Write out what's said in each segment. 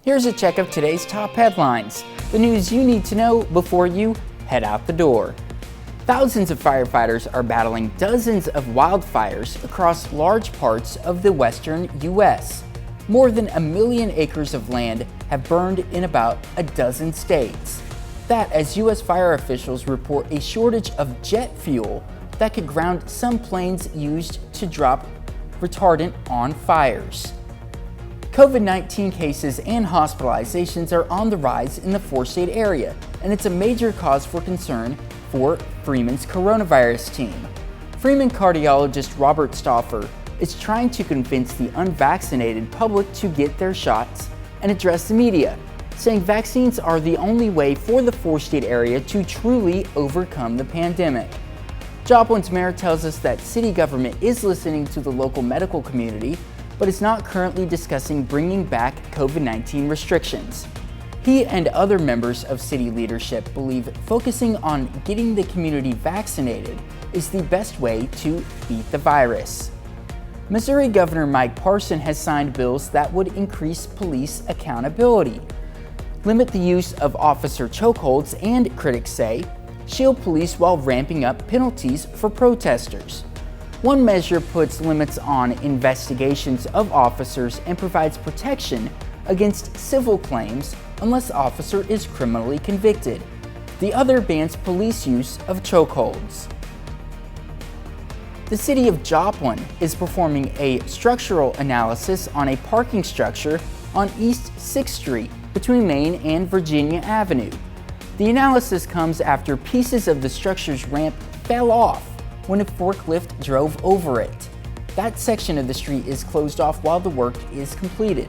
Here's a check of today's top headlines, the news you need to know before you head out the door. Thousands of firefighters are battling dozens of wildfires across large parts of the western U.S. More than 1 million acres of land have burned in about a dozen states. That as U.S. fire officials report a shortage of jet fuel that could ground some planes used to drop retardant on fires. COVID-19 cases and hospitalizations are on the rise in the four-state area, and it's a major cause for concern for Freeman's coronavirus team. Freeman cardiologist Robert Stauffer is trying to convince the unvaccinated public to get their shots and address the media, saying vaccines are the only way for the four-state area to truly overcome the pandemic. Joplin's mayor tells us that city government is listening to the local medical community, but is not currently discussing bringing back COVID-19 restrictions. He and other members of city leadership believe focusing on getting the community vaccinated is the best way to beat the virus. Missouri Governor Mike Parson has signed bills that would increase police accountability, limit the use of officer chokeholds, and, critics say, shield police while ramping up penalties for protesters. One measure puts limits on investigations of officers and provides protection against civil claims unless the officer is criminally convicted. The other bans police use of chokeholds. The city of Joplin is performing a structural analysis on a parking structure on East 6th Street between Main and Virginia Avenue. The analysis comes after pieces of the structure's ramp fell off when a forklift drove over it. That section of the street is closed off while the work is completed.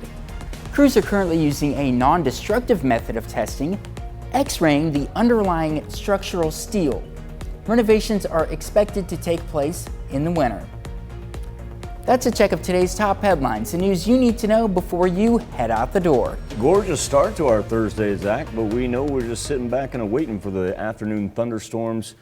Crews are currently using a non-destructive method of testing, X-raying the underlying structural steel. Renovations are expected to take place in the winter. That's a check of today's top headlines, the news you need to know before you head out the door. Gorgeous start to our Thursday, Zach, but we know we're just sitting back and waiting for the afternoon thunderstorms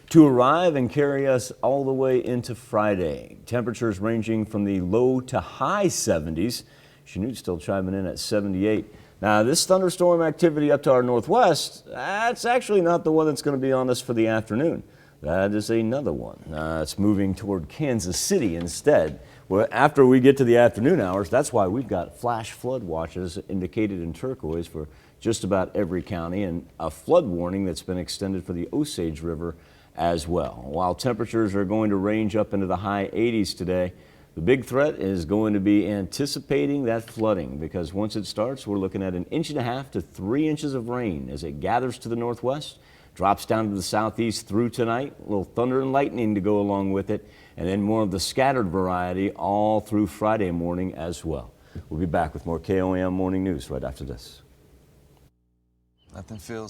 to arrive and carry us all the way into Friday. Temperatures ranging from the low to high 70s. Chanute still chiming in at 78. Now, this thunderstorm activity up to our northwest, that's actually not the one that's going to be on us for the afternoon. That is another one. It's moving toward Kansas City instead. Well, after we get to the afternoon hours, that's why we've got flash flood watches indicated in turquoise for just about every county, and a flood warning that's been extended for the Osage River as well. While temperatures are going to range up into the high 80s today, the big threat is going to be anticipating that flooding, because once it starts, we're looking at 1.5 inches to 3 inches of rain as it gathers to the northwest, drops down to the southeast through tonight, a little thunder and lightning to go along with it, and then more of the scattered variety all through Friday morning as well. We'll be back with more KOAM Morning News right after this. Nothing feels